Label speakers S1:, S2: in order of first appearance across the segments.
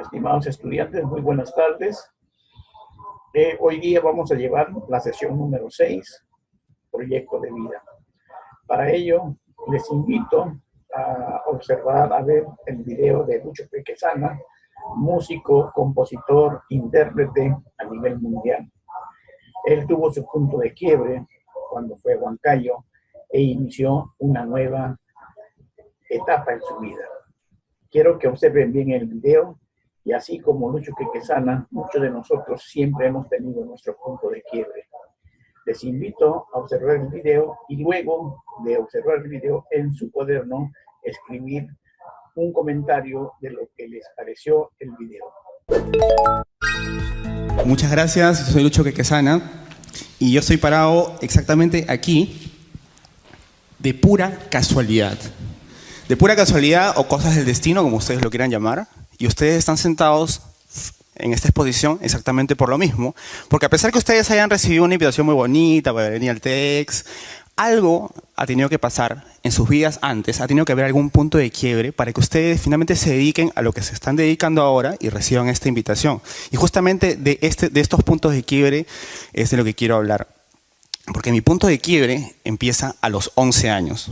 S1: Estimados estudiantes, muy buenas tardes. Hoy día vamos a llevar la sesión número 6, Proyecto de Vida. Para ello, les invito a observar, a ver el video de Lucho Quequesana, músico, compositor, intérprete a nivel mundial. Él tuvo su punto de quiebre cuando fue a Huancayo e inició una nueva etapa en su vida. Quiero que observen bien el video y así como Lucho Quequesana, muchos de nosotros siempre hemos tenido nuestro punto de quiebre. Les invito a observar el video y luego de observar el video en su cuaderno escribir un comentario de lo que les pareció el video.
S2: Muchas gracias, soy Lucho Quequesana y yo estoy parado exactamente aquí de pura casualidad. De pura casualidad o cosas del destino, como ustedes lo quieran llamar, y ustedes están sentados en esta exposición exactamente por lo mismo, porque a pesar que ustedes hayan recibido una invitación muy bonita para venir al TEDx, algo ha tenido que pasar en sus vidas antes, ha tenido que haber algún punto de quiebre para que ustedes finalmente se dediquen a lo que se están dedicando ahora y reciban esta invitación. Y justamente de estos puntos de quiebre es de lo que quiero hablar, porque mi punto de quiebre empieza a los 11 años.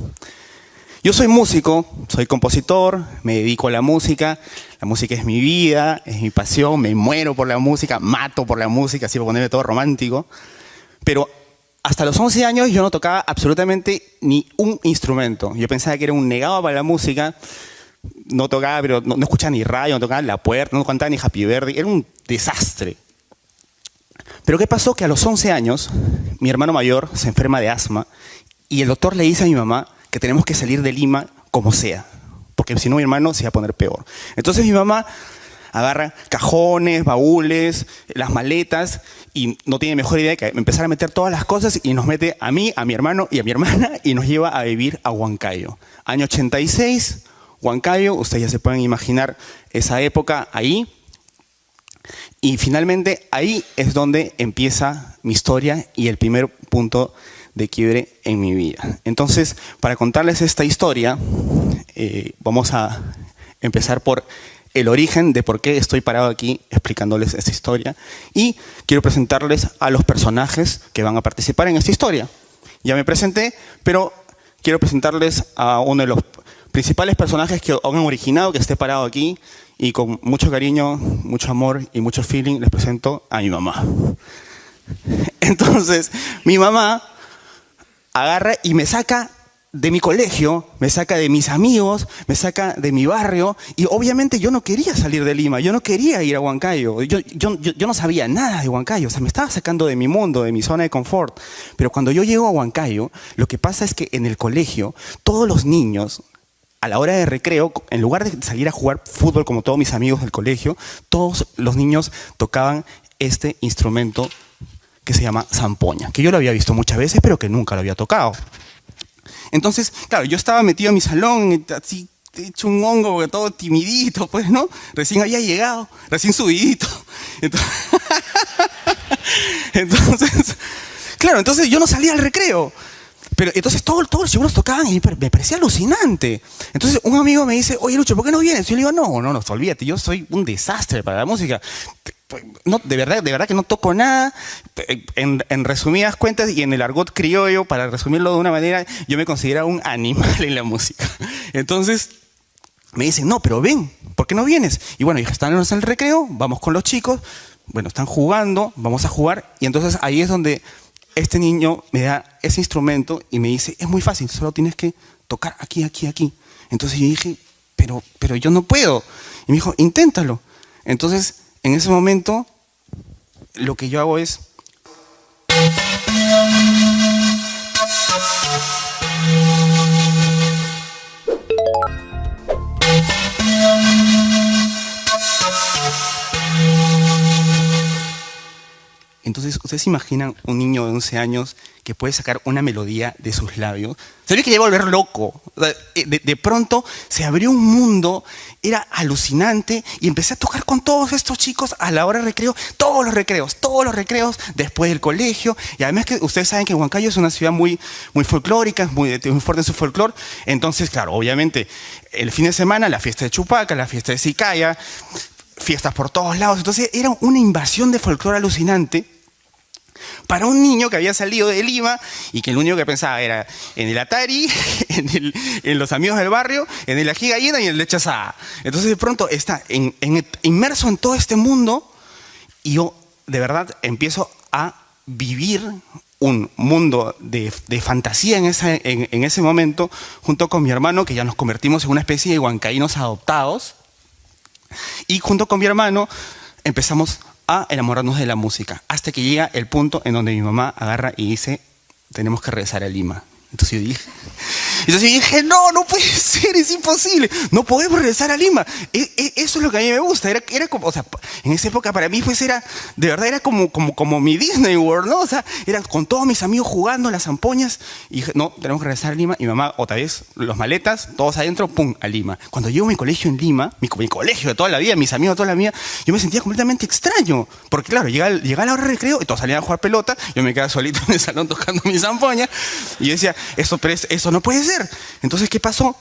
S2: Yo soy músico, soy compositor, me dedico a la música es mi vida, es mi pasión, me muero por la música, mato por la música, así por ponerme todo romántico. Pero hasta los 11 años yo no tocaba absolutamente ni un instrumento. Yo pensaba que era un negado para la música, no tocaba, pero no escuchaba ni radio, no tocaba La Puerta, no cantaba ni Happy Birthday, era un desastre. Pero ¿qué pasó? Que a los 11 años mi hermano mayor se enferma de asma y el doctor le dice a mi mamá que tenemos que salir de Lima como sea, porque si no mi hermano se va a poner peor. Entonces mi mamá agarra cajones, baúles, las maletas y no tiene mejor idea que empezar a meter todas las cosas y nos mete a mí, a mi hermano y a mi hermana y nos lleva a vivir a Huancayo. Año 86, Huancayo, ustedes ya se pueden imaginar esa época ahí. Y finalmente ahí es donde empieza mi historia y el primer punto de quiebre en mi vida. Entonces, para contarles esta historia, vamos a empezar por el origen de por qué estoy parado aquí explicándoles esta historia y quiero presentarles a los personajes que van a participar en esta historia. Ya me presenté, pero quiero presentarles a uno de los principales personajes que han originado que esté parado aquí y con mucho cariño, mucho amor y mucho feeling les presento a mi mamá. Entonces, mi mamá agarra y me saca de mi colegio, me saca de mis amigos, me saca de mi barrio y obviamente yo no quería salir de Lima, yo no quería ir a Huancayo, yo no sabía nada de Huancayo, o sea, me estaba sacando de mi mundo, de mi zona de confort. Pero cuando yo llego a Huancayo, lo que pasa es que en el colegio, todos los niños, a la hora de recreo, en lugar de salir a jugar fútbol como todos mis amigos del colegio, todos los niños tocaban este instrumento que se llama zampoña, que yo lo había visto muchas veces, pero que nunca lo había tocado. Entonces, claro, yo estaba metido en mi salón, así, hecho un hongo, todo timidito, pues, ¿no? Recién había llegado, recién subidito. Entonces, claro, entonces yo no salía al recreo. Pero entonces todos los chicos tocaban y me parecía alucinante. Entonces un amigo me dice, oye Lucho, ¿por qué no vienes? Yo le digo, no, olvídate, yo soy un desastre para la música. No, de verdad que no toco nada. En resumidas cuentas y en el argot criollo, para resumirlo de una manera, yo me consideraba un animal en la música. Entonces me dicen, no, pero ven, ¿por qué no vienes? Y bueno, dije, están en el recreo, vamos con los chicos, bueno, están jugando, vamos a jugar. Y entonces ahí es donde este niño me da ese instrumento y me dice, es muy fácil, solo tienes que tocar aquí, aquí, aquí. Entonces yo dije, pero yo no puedo. Y me dijo, inténtalo. Entonces, en ese momento, lo que yo hago es Entonces, ¿ustedes se imaginan un niño de 11 años que puede sacar una melodía de sus labios? Se ve que llegó a volver loco. De pronto se abrió un mundo, era alucinante, y empecé a tocar con todos estos chicos a la hora de recreo, todos los recreos después del colegio. Y además que ustedes saben que Huancayo es una ciudad muy folclórica, muy fuerte en su folclore. Entonces, claro, obviamente, el fin de semana, la fiesta de Chupaca, la fiesta de Sicaya, fiestas por todos lados. Entonces era una invasión de folclore alucinante para un niño que había salido de Lima y que lo único que pensaba era en el Atari, en los amigos del barrio, en el ají gallina y en el leche asada. Entonces de pronto está inmerso en todo este mundo y yo de verdad empiezo a vivir un mundo de fantasía en ese momento, junto con mi hermano, que ya nos convertimos en una especie de huancaínos adoptados, y junto con mi hermano empezamos a enamorarnos de la música, hasta que llega el punto en donde mi mamá agarra y dice, tenemos que regresar a Lima. Entonces yo dije, no puede ser, es imposible, no podemos regresar a Lima. Eso es lo que a mí me gusta, era como, o sea, en esa época para mí pues era, de verdad era como mi Disney World, ¿no? O sea, era con todos mis amigos jugando las zampoñas, y dije, no, tenemos que regresar a Lima, y mi mamá, otra vez, los maletas, todos adentro, pum, a Lima. Cuando llego a mi colegio en Lima, mi colegio de toda la vida, mis amigos de toda la vida, yo me sentía completamente extraño, porque claro, llegaba la hora de recreo, y todos salían a jugar pelota, yo me quedaba solito en el salón tocando mi zampoña, y yo decía, eso no puede ser. Entonces, ¿qué pasó?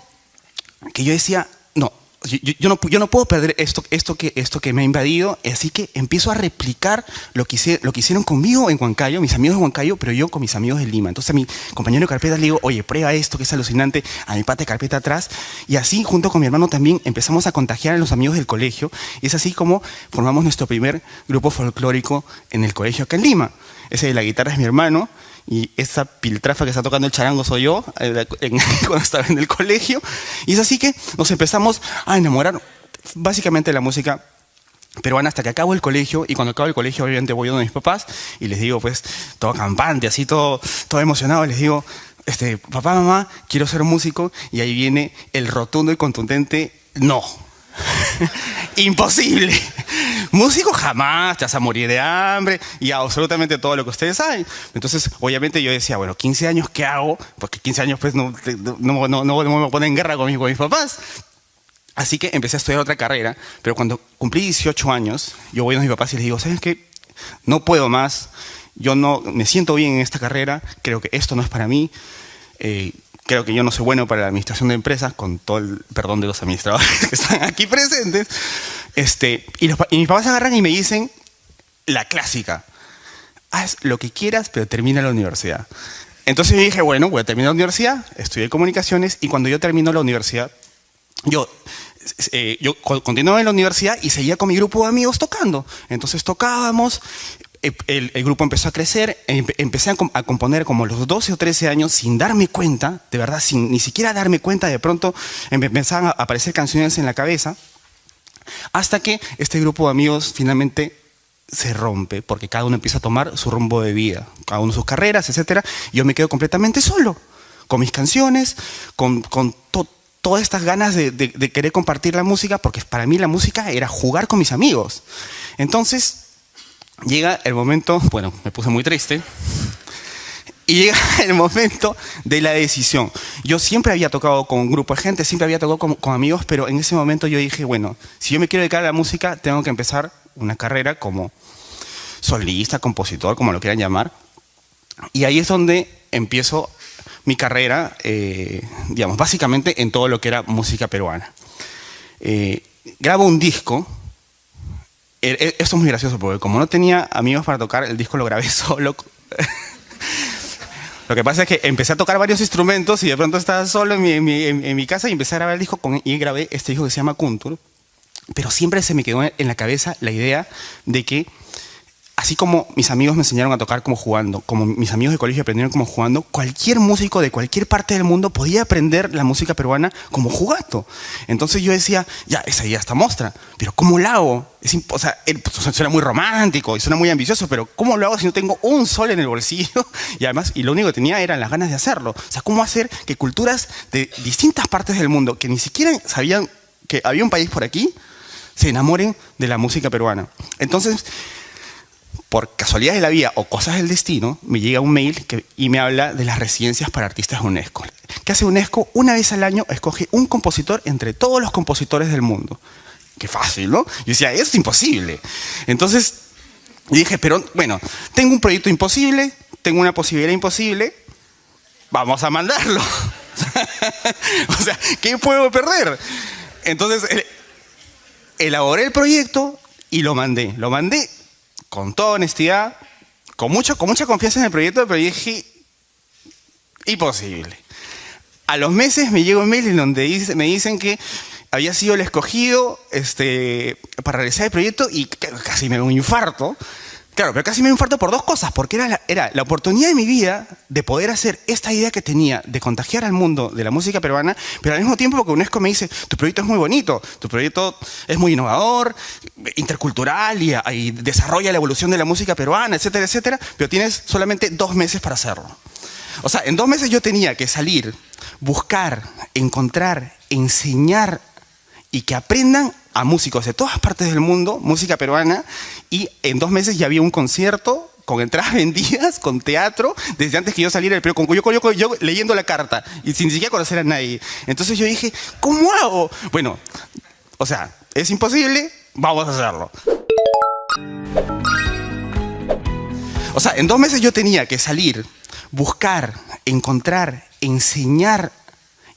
S2: Que yo decía, no, yo no puedo perder esto que me ha invadido, así que empiezo a replicar lo que hicieron conmigo en Huancayo, mis amigos de Huancayo, pero yo con mis amigos de Lima. Entonces a mi compañero de carpeta le digo, oye, prueba esto que es alucinante, a mi pata de carpeta atrás, y así junto con mi hermano también empezamos a contagiar a los amigos del colegio, y es así como formamos nuestro primer grupo folclórico en el colegio acá en Lima. Ese de la guitarra es mi hermano, y esa piltrafa que está tocando el charango soy yo cuando estaba en el colegio. Y es así que nos empezamos a enamorar básicamente de la música peruana hasta que acabo el colegio. Y cuando acabo el colegio obviamente voy a uno de mis papás y les digo pues todo campante, así todo emocionado, les digo, papá, mamá, quiero ser músico. Y ahí viene el rotundo y contundente no. Imposible. Músico jamás, te vas a morir de hambre y absolutamente todo lo que ustedes saben. Entonces, obviamente yo decía, bueno, 15 años, ¿qué hago? Porque 15 años pues no me ponen en guerra con mis papás. Así que empecé a estudiar otra carrera, pero cuando cumplí 18 años, yo voy a mis papás y les digo, ¿saben qué? No puedo más, yo no me siento bien en esta carrera, creo que esto no es para mí. Creo que yo no soy bueno para la administración de empresas, con todo el perdón de los administradores que están aquí presentes. Y mis papás agarran y me dicen la clásica, haz lo que quieras, pero termina la universidad. Entonces yo dije, bueno, voy a terminar la universidad, estudié comunicaciones, y cuando yo termino la universidad, yo continué en la universidad y seguía con mi grupo de amigos tocando. Entonces tocábamos. El grupo empezó a crecer, empecé a componer como a los 12 o 13 años sin darme cuenta, de verdad, sin ni siquiera darme cuenta, de pronto empezaban a aparecer canciones en la cabeza, hasta que este grupo de amigos finalmente se rompe, porque cada uno empieza a tomar su rumbo de vida, cada uno sus carreras, etc. Y yo me quedo completamente solo, con mis canciones, con todas estas ganas de querer compartir la música, porque para mí la música era jugar con mis amigos. Entonces llega el momento, bueno, me puse muy triste, y llega el momento de la decisión. Yo siempre había tocado con un grupo de gente, siempre había tocado con amigos, pero en ese momento yo dije, bueno, si yo me quiero dedicar a la música, tengo que empezar una carrera como solista, compositor, como lo quieran llamar. Y ahí es donde empiezo mi carrera, digamos, básicamente en todo lo que era música peruana. Grabo un disco. Esto es muy gracioso porque como no tenía amigos para tocar, el disco lo grabé solo. Lo que pasa es que empecé a tocar varios instrumentos y de pronto estaba solo en mi casa y empecé a grabar el disco y grabé este disco que se llama Kuntur. Pero siempre se me quedó en la cabeza la idea de que, así como mis amigos me enseñaron a tocar como jugando, como mis amigos de colegio aprendieron como jugando, cualquier músico de cualquier parte del mundo podía aprender la música peruana como jugando. Entonces yo decía, ya, esa idea está mostra, pero ¿cómo lo hago? O sea, suena muy romántico y suena muy ambicioso, pero ¿cómo lo hago si no tengo un sol en el bolsillo? Y además, y lo único que tenía eran las ganas de hacerlo. O sea, ¿cómo hacer que culturas de distintas partes del mundo, que ni siquiera sabían que había un país por aquí, se enamoren de la música peruana? Entonces, por casualidad de la vida o cosas del destino, me llega un mail y me habla de las residencias para artistas de UNESCO. ¿Qué hace UNESCO? Una vez al año escoge un compositor entre todos los compositores del mundo. Qué fácil, ¿no? Yo decía, eso es imposible. Entonces, dije, pero bueno, tengo un proyecto imposible, tengo una posibilidad imposible, vamos a mandarlo. O sea, ¿qué puedo perder? Entonces, elaboré el proyecto, y lo mandé. Lo mandé con toda honestidad, con mucha confianza en el proyecto, pero dije, imposible. A los meses me llegó un mail en donde me dicen que había sido el escogido para realizar el proyecto y casi me da un infarto. Claro, pero casi me da un infarto por dos cosas, porque era la oportunidad de mi vida de poder hacer esta idea que tenía de contagiar al mundo de la música peruana, pero al mismo tiempo porque UNESCO me dice, tu proyecto es muy bonito, tu proyecto es muy innovador, intercultural y desarrolla la evolución de la música peruana, etcétera, etcétera, pero tienes solamente 2 meses para hacerlo. O sea, en 2 meses yo tenía que salir, buscar, encontrar, enseñar y que aprendan a músicos de todas partes del mundo, música peruana, y en 2 meses ya había un concierto con entradas vendidas, con teatro, desde antes que yo saliera del periodo, yo leyendo la carta y sin siquiera conocer a nadie. Entonces yo dije, ¿cómo hago? Bueno, o sea, es imposible, vamos a hacerlo. O sea, en 2 meses yo tenía que salir, buscar, encontrar, enseñar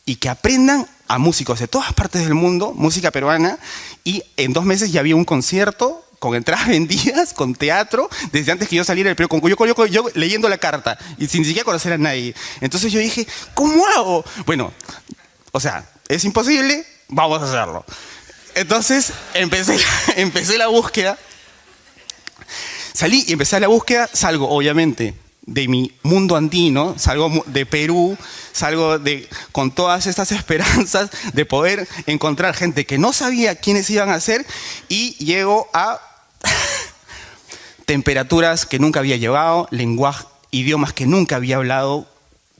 S2: y que aprendan a músicos de todas partes del mundo, música peruana, y en 2 meses ya había un concierto con entradas vendidas, con teatro, desde antes que yo saliera del periodo, yo leyendo la carta y sin siquiera conocer a nadie. Entonces yo dije, ¿cómo hago? Bueno, o sea, es imposible, vamos a hacerlo. Entonces empecé la búsqueda, salí y empecé la búsqueda, salgo obviamente de mi mundo andino, salgo de Perú, salgo con todas estas esperanzas de poder encontrar gente que no sabía quiénes iban a ser y llego a temperaturas que nunca había llevado, lenguaje, idiomas que nunca había hablado,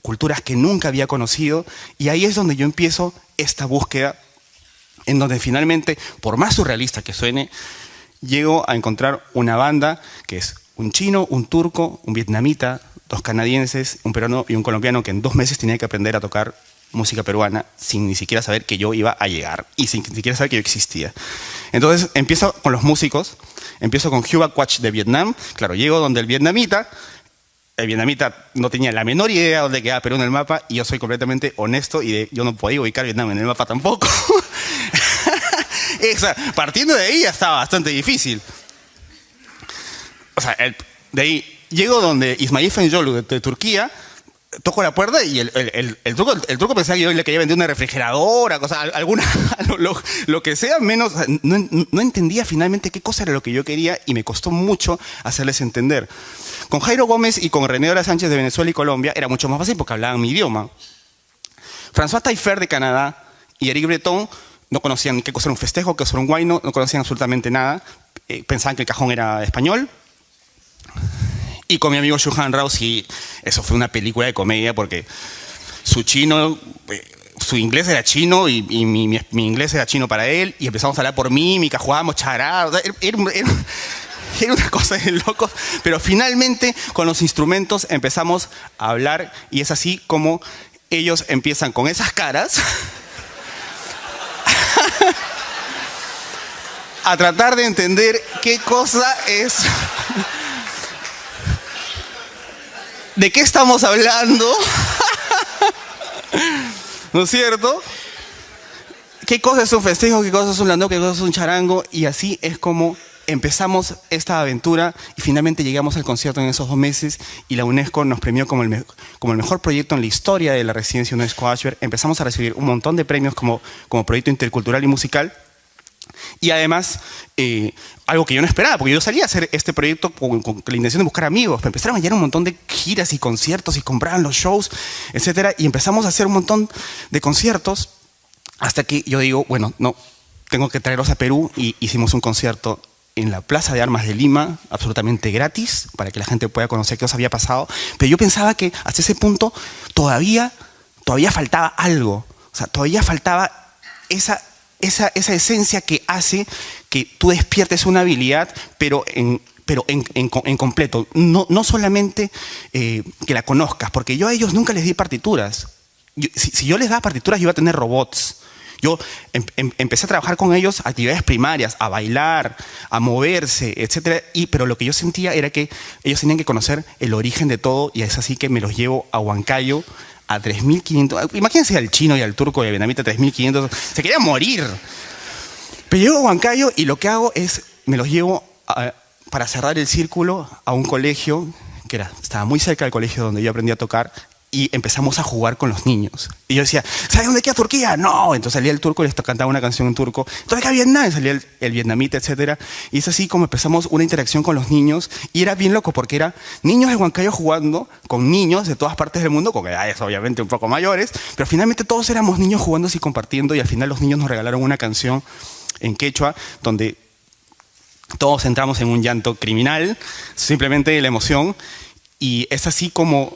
S2: culturas que nunca había conocido, y ahí es donde yo empiezo esta búsqueda en donde finalmente, por más surrealista que suene, llego a encontrar una banda que es un chino, un turco, un vietnamita, 2 canadienses, un peruano y un colombiano que en 2 meses tenía que aprender a tocar música peruana sin ni siquiera saber que yo iba a llegar y sin ni siquiera saber que yo existía. Entonces empiezo con los músicos, empiezo con Huba Quach de Vietnam. Claro, llego donde el vietnamita no tenía la menor idea de dónde quedaba Perú en el mapa y yo soy completamente honesto y yo no podía ubicar Vietnam en el mapa tampoco. Partiendo de ahí ya estaba bastante difícil. O sea, de ahí llego donde Ismail Fenyolu de Turquía, toco la puerta y el truco pensaba que yo le quería vender una refrigeradora, lo que sea, menos, no entendía finalmente qué cosa era lo que yo quería y me costó mucho hacerles entender. Con Jairo Gómez y con René Dora Sánchez de Venezuela y Colombia era mucho más fácil porque hablaban mi idioma. François Taillefer de Canadá y Eric Breton no conocían qué cosa era un festejo, qué cosa era un huayno, no conocían absolutamente nada, pensaban que el cajón era español. Y con mi amigo Shuhan Rao, sí, eso fue una película de comedia porque su inglés era chino y mi inglés era chino para él y empezamos a hablar por mímica, jugábamos charada, era una cosa de locos, pero finalmente con los instrumentos empezamos a hablar y es así como ellos empiezan con esas caras a tratar de entender qué cosa es... ¿De qué estamos hablando? ¿No es cierto? ¿Qué cosa es un festejo? ¿Qué cosa es un landó? ¿Qué cosa es un charango? Y así es como empezamos esta aventura y finalmente llegamos al concierto en esos 2 meses y la UNESCO nos premió como el mejor proyecto en la historia de la residencia UNESCO Ashberg. Empezamos a recibir un montón de premios como proyecto intercultural y musical. Y además, algo que yo no esperaba, porque yo salía a hacer este proyecto con la intención de buscar amigos, pero empezaron a llegar un montón de giras y conciertos y compraban los shows, etc. Y empezamos a hacer un montón de conciertos hasta que yo digo, bueno, no, tengo que traerlos a Perú y hicimos un concierto en la Plaza de Armas de Lima, absolutamente gratis, para que la gente pueda conocer qué os había pasado. Pero yo pensaba que hasta ese punto todavía faltaba algo, o sea, todavía faltaba esa esencia que hace que tú despiertes una habilidad, pero en completo. No solamente que la conozcas, porque yo a ellos nunca les di partituras. Si yo les daba partituras, yo iba a tener robots. Yo empecé a trabajar con ellos actividades primarias, a bailar, a moverse, etc. Pero lo que yo sentía era que ellos tenían que conocer el origen de todo y es así que me los llevo a Huancayo, a 3.500, imagínense al chino y al turco y al vietnamita 3.500, se querían morir. Pero llego a Huancayo y lo que hago es me los llevo para cerrar el círculo a un colegio que estaba muy cerca del colegio donde yo aprendí a tocar, y empezamos a jugar con los niños. Y yo decía, ¿sabes dónde queda Turquía? No. Entonces salía el turco y les cantaba una canción en turco. ¿Dónde queda Vietnam? Y salía el vietnamita, etc. Y es así como empezamos una interacción con los niños. Y era bien loco porque era niños de Huancayo jugando con niños de todas partes del mundo, con edades obviamente un poco mayores, pero finalmente todos éramos niños jugando y compartiendo, y al final los niños nos regalaron una canción en quechua donde todos entramos en un llanto criminal, simplemente de la emoción. Y es así como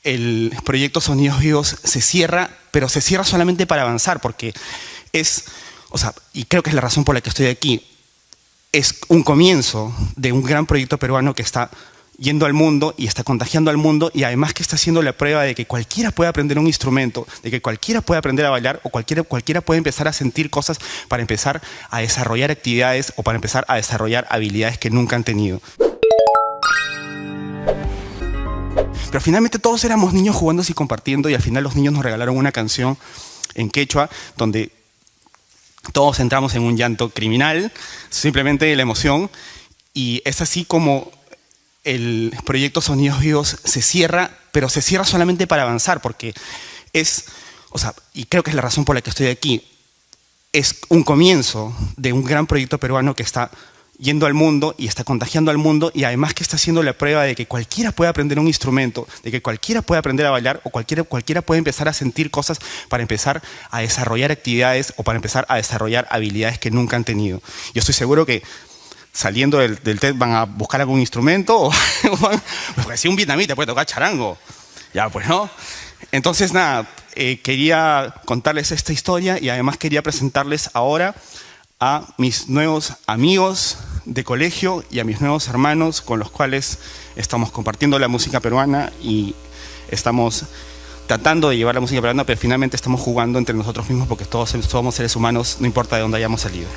S2: el proyecto Sonidos Vivos se cierra, pero se cierra solamente para avanzar, porque y creo que es la razón por la que estoy aquí, es un comienzo de un gran proyecto peruano que está yendo al mundo y está contagiando al mundo, y además que está haciendo la prueba de que cualquiera puede aprender un instrumento, de que cualquiera puede aprender a bailar, o cualquiera puede empezar a sentir cosas para empezar a desarrollar actividades o para empezar a desarrollar habilidades que nunca han tenido. Pero finalmente todos éramos niños jugando y compartiendo, y al final los niños nos regalaron una canción en quechua donde todos entramos en un llanto criminal, simplemente de la emoción. Y es así como el proyecto Sonidos Vivos se cierra, pero se cierra solamente para avanzar, porque y creo que es la razón por la que estoy aquí, es un comienzo de un gran proyecto peruano que está yendo al mundo y está contagiando al mundo, y además que está haciendo la prueba de que cualquiera puede aprender un instrumento, de que cualquiera puede aprender a bailar, o cualquiera puede empezar a sentir cosas para empezar a desarrollar actividades o para empezar a desarrollar habilidades que nunca han tenido. Yo estoy seguro que saliendo del TED van a buscar algún instrumento, porque si un vietnamita puede tocar charango, ya pues no. Entonces nada, quería contarles esta historia, y además quería presentarles ahora a mis nuevos amigos de colegio y a mis nuevos hermanos con los cuales estamos compartiendo la música peruana y estamos tratando de llevar la música peruana, pero finalmente estamos jugando entre nosotros mismos, porque todos somos seres humanos, no importa de dónde hayamos salido.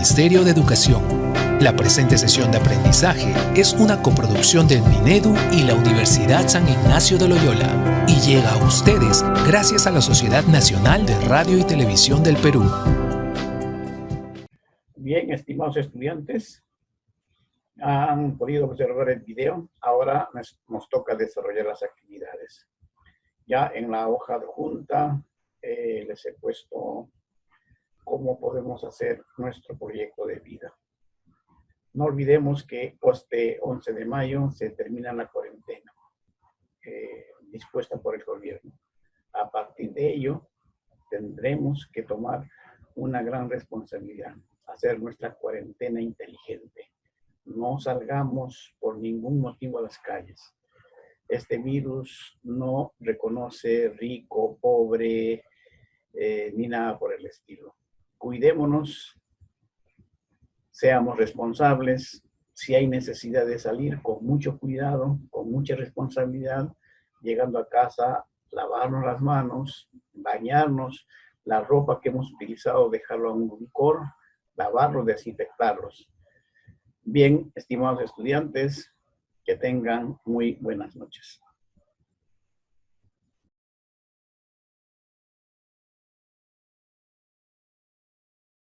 S3: Ministerio de Educación. La presente sesión de aprendizaje es una coproducción del Minedu y la Universidad San Ignacio de Loyola y llega a ustedes gracias a la Sociedad Nacional de Radio y Televisión del Perú.
S1: Bien, estimados estudiantes, han podido observar el video. Ahora nos toca desarrollar las actividades. Ya en la hoja de junta les he puesto cómo podemos hacer nuestro proyecto de vida. No olvidemos que este 11 de mayo se termina la cuarentena dispuesta por el gobierno. A partir de ello, tendremos que tomar una gran responsabilidad, hacer nuestra cuarentena inteligente. No salgamos por ningún motivo a las calles. Este virus no reconoce rico, pobre, ni nada por el estilo. Cuidémonos, seamos responsables. Si hay necesidad de salir, con mucho cuidado, con mucha responsabilidad, llegando a casa, lavarnos las manos, bañarnos, la ropa que hemos utilizado, dejarlo a un licor, lavarlos, desinfectarlos. Bien, estimados estudiantes, que tengan muy buenas noches.